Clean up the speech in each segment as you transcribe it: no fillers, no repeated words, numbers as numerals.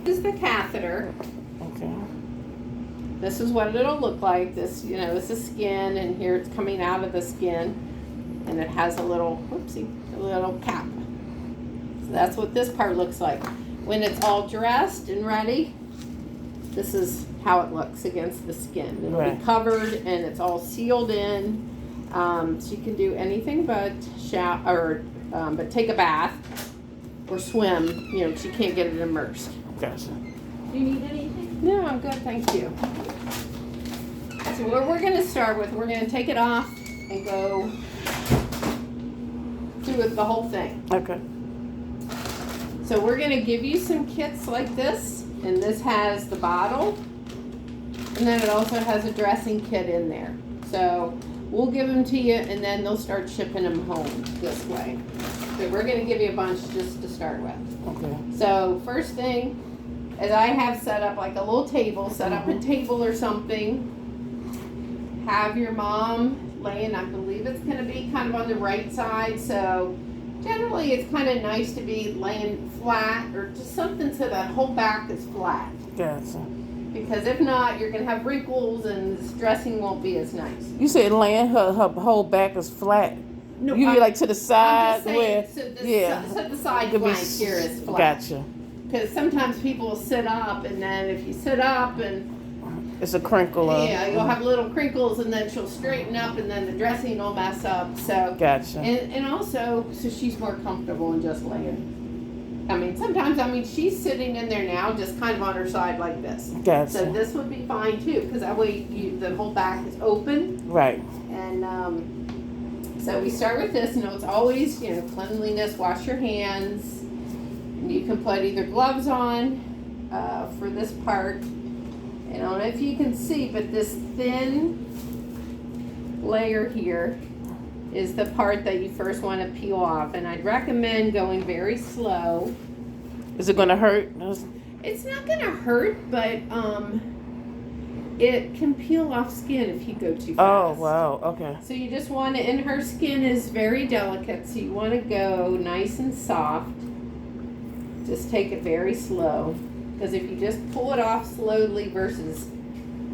is the catheter. Okay. This is what it'll look like. This, you know, this is skin, and here it's coming out of the skin, and it has a little, a little cap. So that's what this part looks like. When it's all dressed and ready, this is how it looks against the skin. It'll be covered, and it's all sealed in. So you can do anything but shower, but take a bath or swim. You know, but you can't get it immersed. Gotcha. Do you need anything? No, I'm good, thank you. So what we're going to start with, we're going to take it off and go through with the whole thing. Okay. So we're going to give you some kits like this, and this has the bottle, and then it also has a dressing kit in there. So we'll give them to you, and then they'll start shipping them home this way. So we're going to give you a bunch just to start with. Okay. So first thing is I have set up like a little table, set up a table or something. Have your mom laying, I believe it's going to be kind of on the right side. So generally it's kind of nice to be laying flat or just something so that whole back is flat. Gotcha. Because if not, you're going to have wrinkles and this dressing won't be as nice. You said laying her whole back is flat. No, You mean like to the side I'm just saying, where? so the side Could be flank here is flat. Gotcha. Because sometimes people will sit up, and then if you sit up and It's a crinkle of. yeah, you'll have little crinkles, and then she'll straighten up, and then the dressing will mess up. So Gotcha. and also so she's more comfortable in just laying. I mean, sometimes she's sitting in there now, just kind of on her side like this. Gotcha. So this would be fine too, because that way the whole back is open. Right. And so we start with this. It's always, you know, cleanliness. Wash your hands. And you can put either gloves on for this part. And I don't know if you can see, but this thin layer here is the part that you first want to peel off. And I'd recommend going very slow. Is it gonna hurt? It's not going to hurt, but it can peel off skin if you go too fast. Oh wow. Okay. So you just want to, and her skin is very delicate, so you want to go nice and soft. Just take it very slow. Because if you just pull it off slowly versus,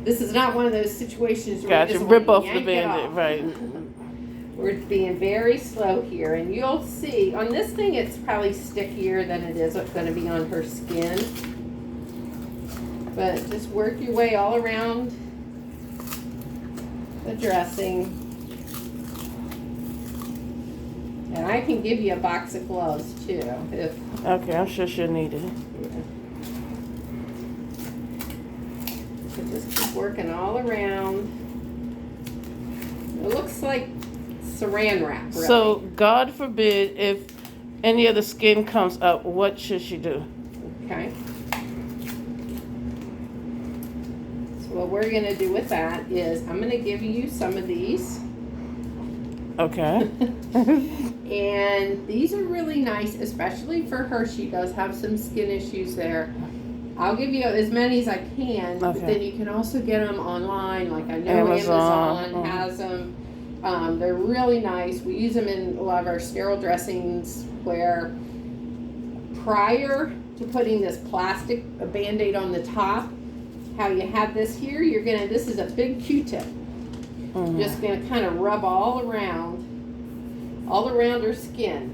this is not one of those situations where Gotcha. you just Rip want off to the yank it bandit. off. Right. We're being very slow here, and you'll see, on this thing it's probably stickier than it is going to be on her skin. But just work your way all around the dressing. And I can give you a box of gloves too. Okay, I'm sure she'll need it. So just keep working all around. It looks like saran wrap, really. So, God forbid if any of the skin comes up, what should she do? Okay. So what we're going to do with that is I'm going to give you some of these. Okay. And these are really nice, especially for her. She does have some skin issues there. I'll give you as many as I can, but Okay. then you can also get them online. Like I know Amazon has them. They're really nice. We use them in a lot of our sterile dressings where prior to putting this plastic Band-Aid on the top, how you have this here, this is a big Q-tip. Mm-hmm. Just gonna kind of rub all around her skin.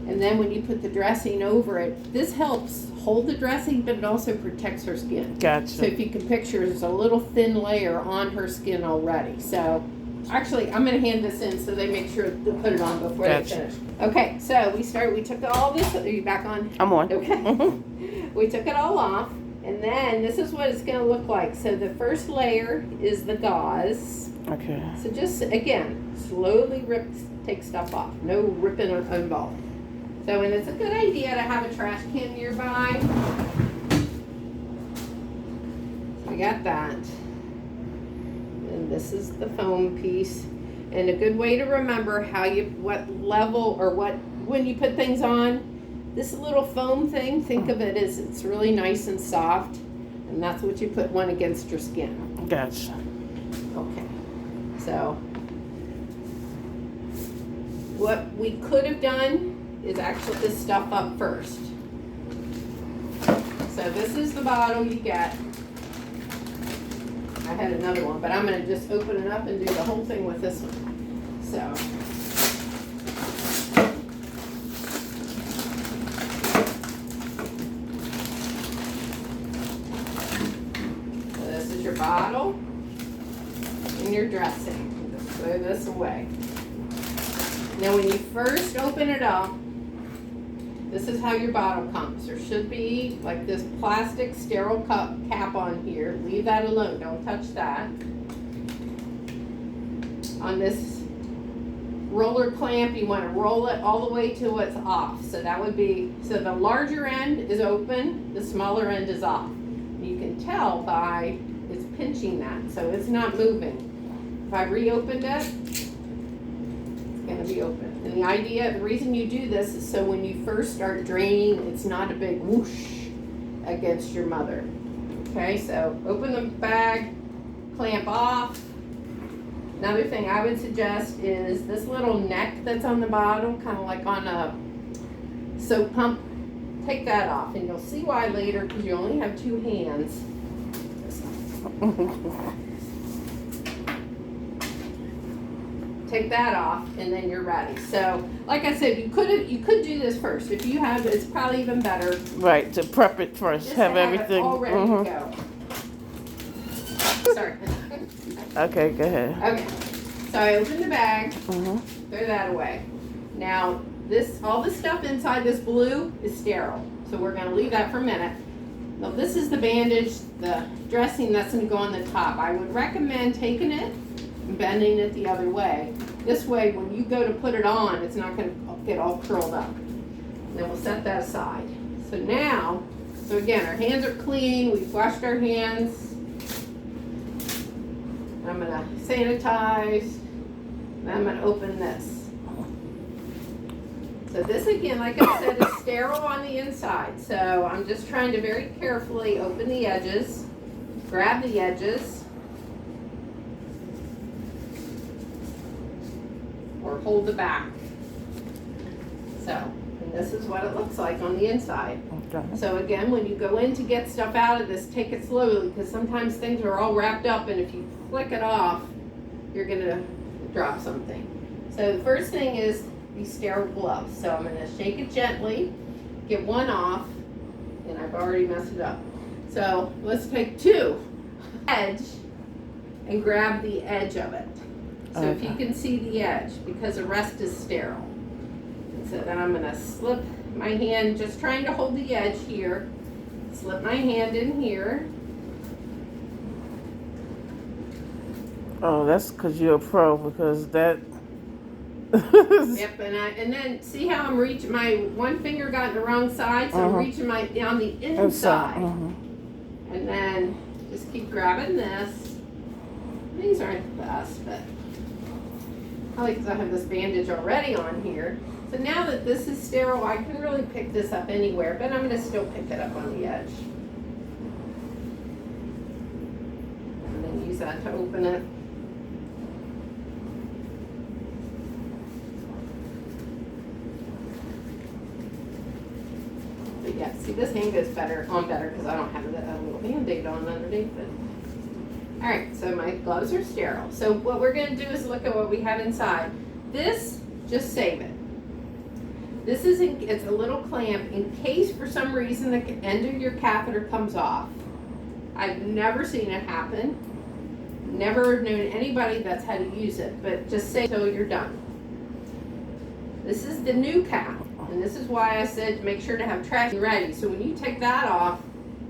And then when you put the dressing over it, this helps hold the dressing, but it also protects her skin. Gotcha. So if you can picture, there's a little thin layer on her skin already. So actually, I'm going to hand this in so they make sure to put it on before they finish. Okay, so we took all this. Are you back on? I'm on. Okay. We took it all off. And then this is what it's going to look like. So the first layer is the gauze. Okay. So just, again, slowly take stuff off. No ripping involved. So, and it's a good idea to have a trash can nearby. We got that. And this is the foam piece. And a good way to remember what level or when you put things on, this little foam thing, think of it as it's really nice and soft. And that's what you put one against your skin. Gotcha. Okay. So, what we could have done is actually this stuff up first. So So this is the bottle you get. I had another one, but I'm gonna just open it up and do the whole thing with this one. So. So this is your bottle and your dressing. Just throw this away. Now when you first open it up, this is how your bottle comes. There should be like this plastic sterile cap on here. Leave that alone, don't touch that. On this roller clamp, you want to roll it all the way till it's off. So that would be, so the larger end is open, the smaller end is off. You can tell by, it's pinching that, so it's not moving. If I reopened it, it's gonna be open. And the idea, the reason you do this is so when you first start draining, it's not a big whoosh against your mother. Okay, so open the bag, clamp off. Another thing I would suggest is this little neck that's on the bottom, kind of like on a soap pump. Take that off, and you'll see why later, because you only have two hands. Take that off, and then you're ready. So, like I said, you could do this first. If you have, it's probably even better. Right, to prep it first, Just have to have everything. it all ready to go. Sorry. Okay, go ahead. Okay, so I opened the bag, Mm-hmm. throw that away. Now, all the stuff inside this blue is sterile, so we're gonna leave that for a minute. Now, this is the bandage, the dressing that's gonna go on the top. I would recommend taking it and bending it the other way. This way, when you go to put it on, it's not gonna get all curled up. And then we'll set that aside. So now, so again, our hands are clean, we've washed our hands. I'm gonna sanitize, and I'm gonna open this. So this again, like I said, is sterile on the inside. So I'm just trying to very carefully open the edges, grab the edges, or hold the back. So, and this is what it looks like on the inside. Okay. So again, when you go in to get stuff out of this, take it slowly, because sometimes things are all wrapped up, and if you flick it off, you're gonna drop something. So the first thing is these sterile gloves. So I'm gonna shake it gently, get one off, and I've already messed it up. So let's take two, edge, and grab the edge of it. So if you Okay. can see the edge, because the rest is sterile. And so then I'm gonna slip my hand, just trying to hold the edge here, slip my hand in here. Oh, that's because you're a pro, because that. Yep, and then see how I'm reaching, my one finger got in the wrong side, so I'm reaching on the inside. And then just keep grabbing this. These aren't the best, but probably because I have this bandage already on here. So now that this is sterile, I can really pick this up anywhere, but I'm gonna still pick it up on the edge. And then use that to open it. But yeah, see, this hand goes better because I don't have a little Band-Aid on underneath it. All right, so my gloves are sterile. So what we're gonna do is look at what we have inside. This, just save it. This is, it's a little clamp in case for some reason the end of your catheter comes off. I've never seen it happen. Never known anybody that's had to use it, but just say till you're done. This is the new cap, and this is why I said to make sure to have trash ready. So when you take that off,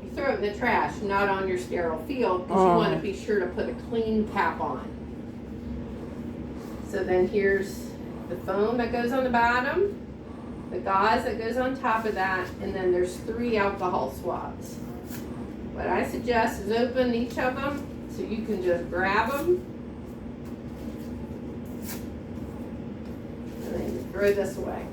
you throw it in the trash, not on your sterile field, because you want to be sure to put a clean cap on. So then here's the foam that goes on the bottom, the gauze that goes on top of that, and then there's 3 alcohol swabs. What I suggest is open each of them so you can just grab them and then you throw this away.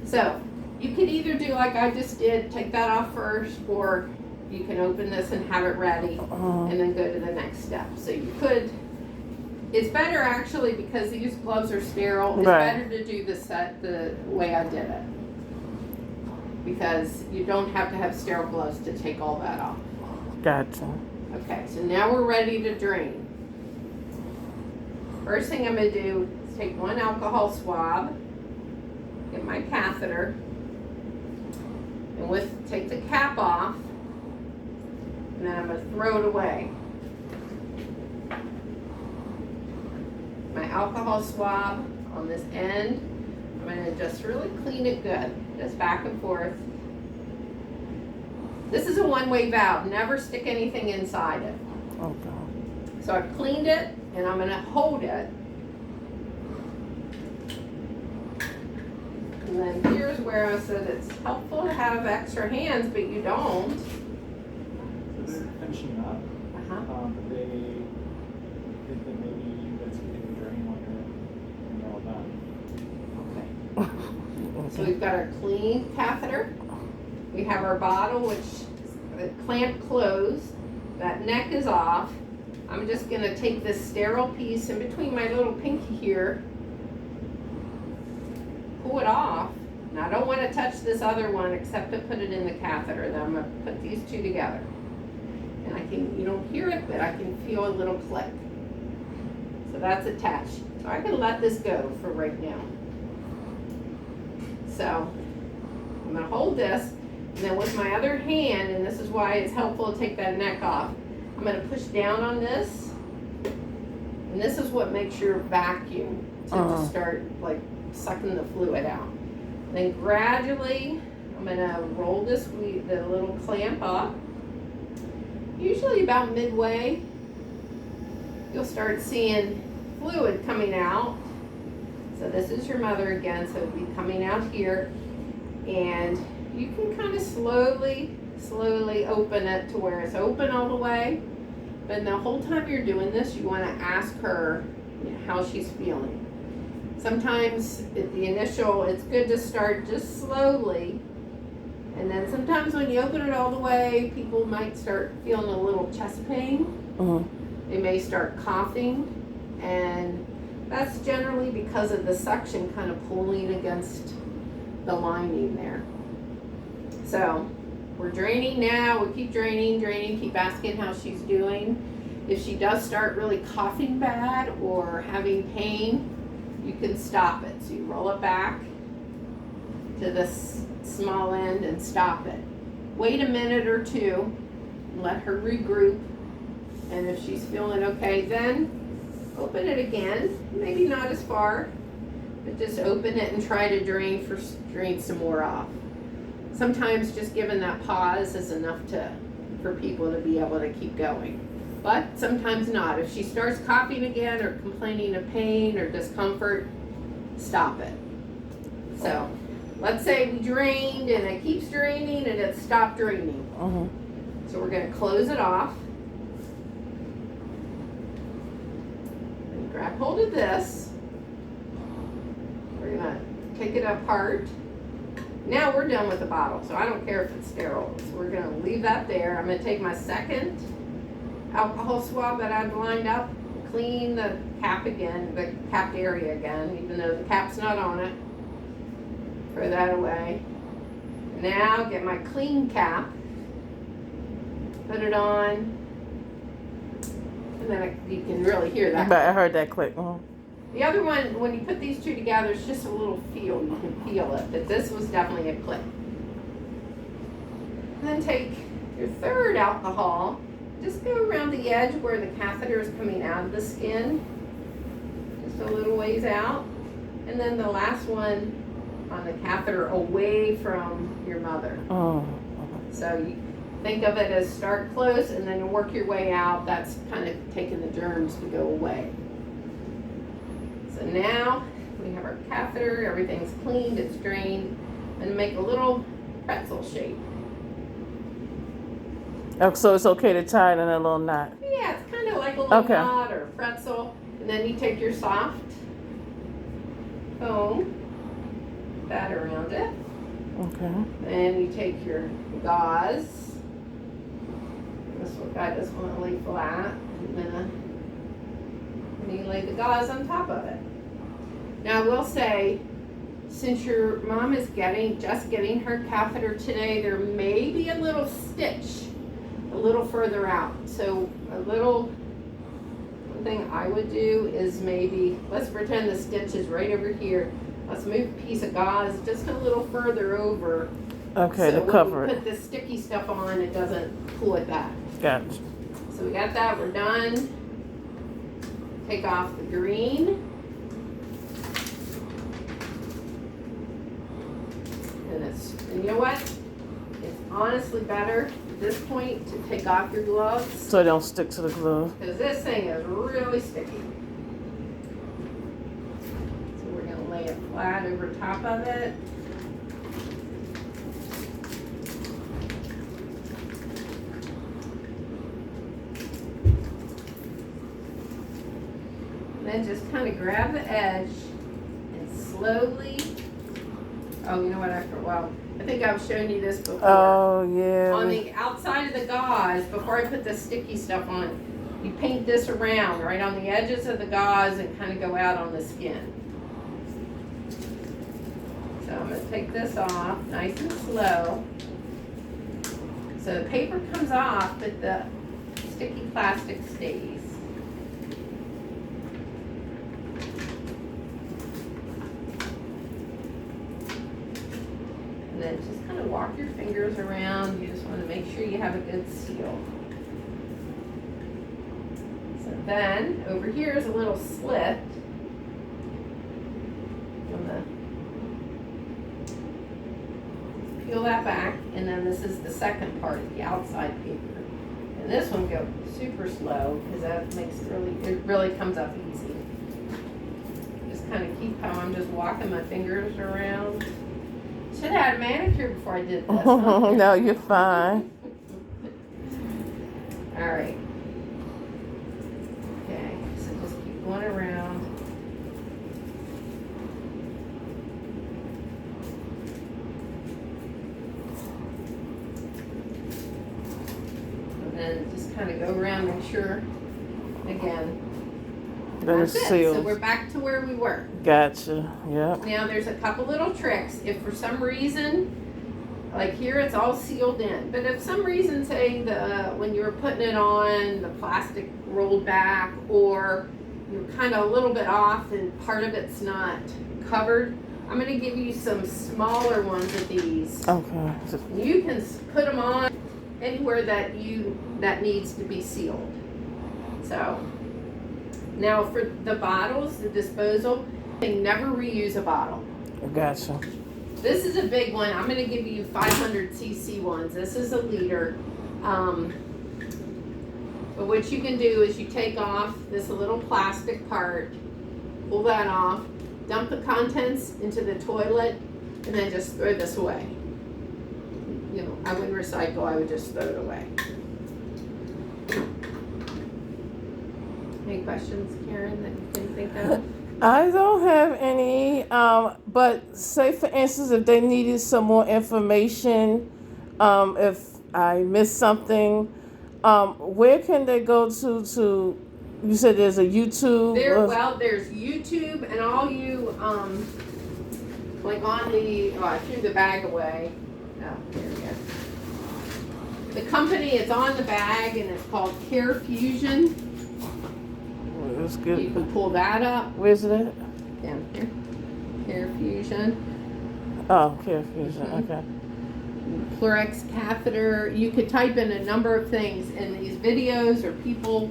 So you could either do like I just did, take that off first, or you can open this and have it ready and then go to the next step. So you could, it's better actually because these gloves are sterile, it's Right. better to do this the way I did it. because you don't have to have sterile gloves to take all that off. Gotcha. Okay, so now we're ready to drain. First thing I'm going to do is take one alcohol swab, get my catheter, and take the cap off, and then I'm going to throw it away. My alcohol swab on this end, I'm going to just really clean it good, just back and forth. This is a one-way valve, never stick anything inside it. Okay. So I've cleaned it, and I'm going to hold it. And then here's where I said it's helpful to have extra hands, but you don't. So they're finishing up. But they think that maybe you guys can take a drain when you're all done. Okay. So we've got our clean catheter. We have our bottle, which is clamped closed. That neck is off. I'm just going to take this sterile piece in between my little pinky here, pull it off. Now I don't want to touch this other one except to put it in the catheter. Then I'm going to put these two together. And you don't hear it, but I can feel a little click. So that's attached. So I can let this go for right now. So I'm going to hold this, and then with my other hand, and this is why it's helpful to take that neck off, I'm going to push down on this, and this is what makes your vacuum to start like sucking the fluid out. Then gradually, I'm going to roll the little clamp up. Usually about midway, you'll start seeing fluid coming out. So this is your mother again, so it'll be coming out here. And you can kind of slowly open it to where it's open all the way. But the whole time you're doing this, you want to ask her how she's feeling. Sometimes at the initial, it's good to start just slowly. And then sometimes when you open it all the way, people might start feeling a little chest pain. They may start coughing. And that's generally because of the suction kind of pulling against the lining there. So we're draining now. We keep draining, keep asking how she's doing. If she does start really coughing bad or having pain, you can stop it. So you roll it back to this small end and stop it. Wait a minute or two, let her regroup, and if she's feeling okay, then open it again. Maybe not as far, but just open it and try to drain some more off. Sometimes just giving that pause is enough for people to be able to keep going. But sometimes not. If she starts coughing again or complaining of pain or discomfort, stop it. So let's say we drained and it keeps draining and it stopped draining. So we're going to close it off. And grab hold of this. We're going to take it apart. Now we're done with the bottle, so I don't care if it's sterile. So we're going to leave that there. I'm going to take my second alcohol swab that I've lined up, clean the cap again, the capped area again, even though the cap's not on it. Throw that away. Now get my clean cap, put it on, and then you can really hear that. But I heard that click. The other one, when you put these two together, it's just a little feel. You can feel it, but this was definitely a click. And then take your third alcohol, just go around the edge where the catheter is coming out of the skin, just a little ways out. And then the last one on the catheter away from your mother. So you think of it as start close and then work your way out. That's kind of taking the germs to go away. So now we have our catheter, everything's cleaned, it's drained, and make a little pretzel shape. Oh, so it's okay to tie it in a little knot. Yeah, it's kind of like a little knot or a pretzel. And then you take your soft foam, that around it. Okay. Then you take your gauze. This one guy doesn't want to lay flat. And then you lay the gauze on top of it. Now I will say, since your mom is just getting her catheter today, there may be a little stitch a little further out. So one thing I would do is maybe, let's pretend the stitch is right over here. Let's move a piece of gauze just a little further over. Okay, so to cover when we it. put the sticky stuff on, it doesn't pull it back. Gotcha. So we got that, we're done. Take off the green. And you know what? It's honestly better at this point to take off your gloves So it don't stick to the glove. because this thing is really sticky. So we're gonna lay it flat over top of it. And then just kind of grab the edge and slowly. Oh, you know what? I think I've shown you this before. Oh, yeah. On the outside of the gauze, before I put the sticky stuff on, you paint this around right on the edges of the gauze and kind of go out on the skin. So I'm going to take this off nice and slow. So the paper comes off, but the sticky plastic stays. And then just kind of walk your fingers around. You just want to make sure you have a good seal. So then, over here is a little slit. Peel that back, and then this is the second part, the outside paper. And this one goes super slow, because that makes it really comes up easy. Just kind of keep how I'm just walking my fingers around. Should have had a manicure before I did this. Huh? No, you're fine. All right. Okay, so just keep going around. And then just kind of go around, make sure, again. That is That's it. sealed. So we're back to where we were. Gotcha. Yep. Now there's a couple little tricks. If for some reason, like here it's all sealed in, but if some reason, say when you were putting it on, the plastic rolled back, or you're kind of a little bit off and part of it's not covered, I'm going to give you some smaller ones of these. Okay. You can put them on anywhere that needs to be sealed. So now for the bottles, the disposal, they never reuse a bottle. Gotcha. This is a big one. I'm going to give you 500 cc ones. This is a liter. But what you can do is you take off this little plastic part, pull that off, dump the contents into the toilet, and then just throw this away. You know, I wouldn't recycle, I would just throw it away. Any questions, Karen, that you can think of? I don't have any, but say for instance, if they needed some more information, if I missed something, where can they go to, you said there's a YouTube? There's YouTube, and all you, like on the, I threw the bag away. Oh, here we go. The company, it's on the bag, and it's called Care Fusion. That's You good. can pull that up. Where's it at? Down here. Care Fusion. Oh, Care Fusion. Mhm. Okay. Pleurex catheter. You could type in a number of things, and these videos or people,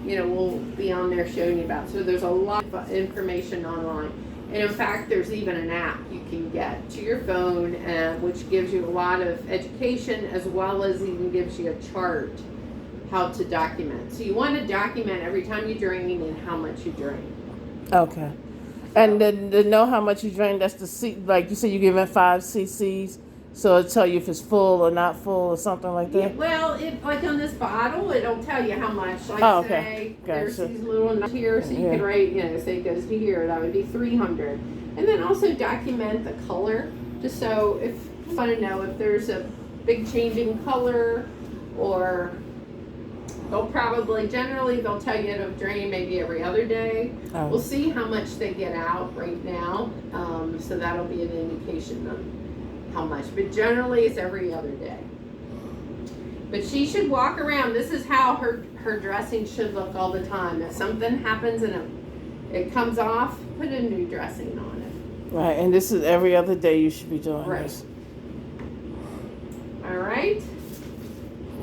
will be on there showing you about. So there's a lot of information online. And in fact, there's even an app you can get to your phone, which gives you a lot of education, as well as even gives you a chart how to document. So you want to document every time you drain and how much you drain. Okay. And then to know how much you drain, that's like you said, you're giving 5 cc's, so it'll tell you if it's full or not full or something like Yeah, that? well, like on this bottle, it'll tell you how much. Like Oh, okay. say, there's Gotcha. these little notes here, so you Yeah. can write, say it goes to here, that would be 300. And then also document the color, just so if you want to know if there's a big change in color, or Generally they'll tell you to drain maybe every other day. Oh. We'll see how much they get out right now, so that'll be an indication of how much, but generally it's every other day. But she should walk around. This is how her dressing should look all the time. If something happens and it comes off, put a new dressing on it. Right, and this is every other day you should be doing Right. this. All right?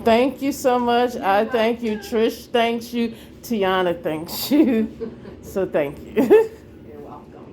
Thank you so much. You're I thank you. welcome. Trish thanks you. Tiana thanks you. So thank you.